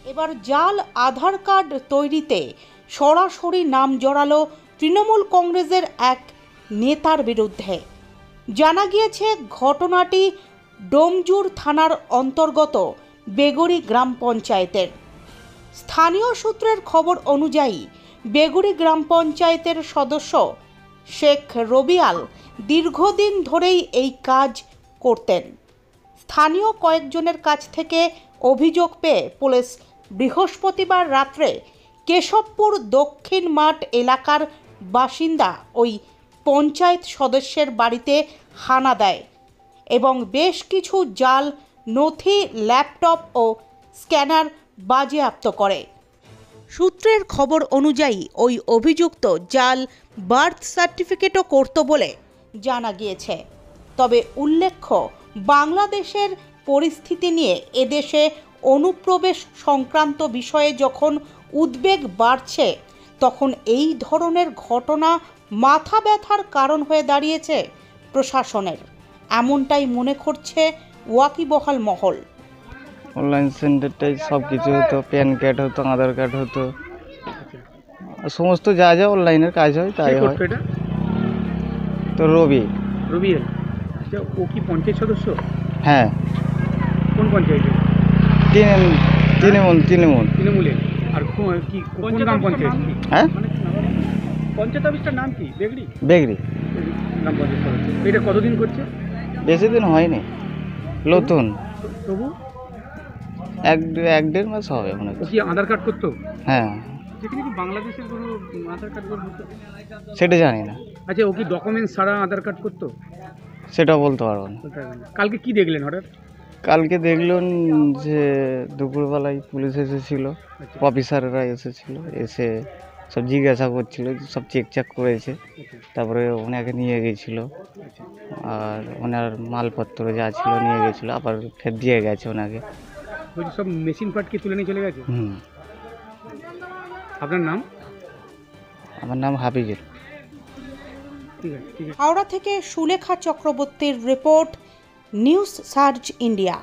এবার জাল আধার কার্ড তৈরিতে সরাসরি নাম জড়ালো তৃণমূল কংগ্রেসের এক নেতার বিরুদ্ধে। জানা গিয়েছে ঘটনাটি ডোমজুর থানার অন্তর্গত বেগুড়ি গ্রাম পঞ্চায়েতের। স্থানীয় সূত্রের খবর অনুযায়ী বেগুড়ি গ্রাম পঞ্চায়েতের সদস্য শেখ রবিয়াল দীর্ঘদিন ধরেই এই কাজ করতেন। স্থানীয় কয়েকজনের কাছ থেকে অভিযোগ পেয়ে পুলিশ বৃহস্পতিবার রাত্রে কেশবপুর দক্ষিণ মাঠ এলাকার বাসিন্দা ওই পঞ্চায়েত সদস্যের বাড়িতে হানা দেয় এবং বেশ কিছু জাল নথি, ল্যাপটপ ও স্ক্যানার বাজেয়াপ্ত করে। সূত্রের খবর অনুযায়ী ওই অভিযুক্ত জাল বার্থ সার্টিফিকেটও করত বলে জানা গিয়েছে। তবে উল্লেখ্য, বাংলাদেশের পরিস্থিতি নিয়ে এদেশে অনুপ্রবেশ সংক্রান্ত বিষয়ে যখন উদ্বেগ বাড়ছে, তখন এই ধরনের ঘটনা মাথা ব্যথার কারণ হয়ে দাঁড়িয়েছে প্রশাসনের, এমনটাই মনে করছে ওয়াকিবহাল মহল। অনলাইন সেন্টারটাই সব কিছু হতো, প্যান কার্ড হতো, আধার কার্ড হতো, সমস্ত যা যা অনলাইনের কাজ হয় তাই হয়। তো রবিএল, আচ্ছা, ও কি পঞ্চায়েত সদস্য? হ্যাঁ। কোন পঞ্চায়েতে? তৃণমূলের। আর কি কোন গ্রাম পঞ্চায়েত? হ্যাঁ, পঞ্চায়েত অফিসটার নাম কি? বেগড়ি গ্রাম পঞ্চায়েত সদস্য। এটা কতদিন করছে? বেশি দিন হয়নি, নতুন, তবু এক দেড় মাস হবে মনে ও হচ্ছে। কি আধার কার্ড করতো? হ্যাঁ, যেখানে কি বাংলাদেশের কোনো আধার কার্ড হতো? সেটা জানি না, আচ্ছা, ও কি ডকুমেন্টস ছাড়া আধার কার্ড করতো? সেটা বলতে পারবো না। কালকে কি দেখলেন হঠাৎ? কালকে দেখলেন যে দুপুরবেলায় পুলিশ এসেছিল, অফিসাররা এসেছিল, এসে সব জিজ্ঞাসা করছিল, সব চেক করেছে, তারপরে ওনাকে নিয়ে গেছিল আর ওনার মালপত্র যা ছিল নিয়ে গেছিল, আবার ফের দিয়ে গেছে ওনাকে। বলছি সব মেশিন পার্ট কি তুলে নিয়ে চলে গেছে? আপনার নাম? আমার নাম হাফিজুল। ঠিক আছে। হাওড়া থেকে সুলেখা চক্রবর্তীর রিপোর্ট, নিউজ সার্চ ইন্ডিয়া।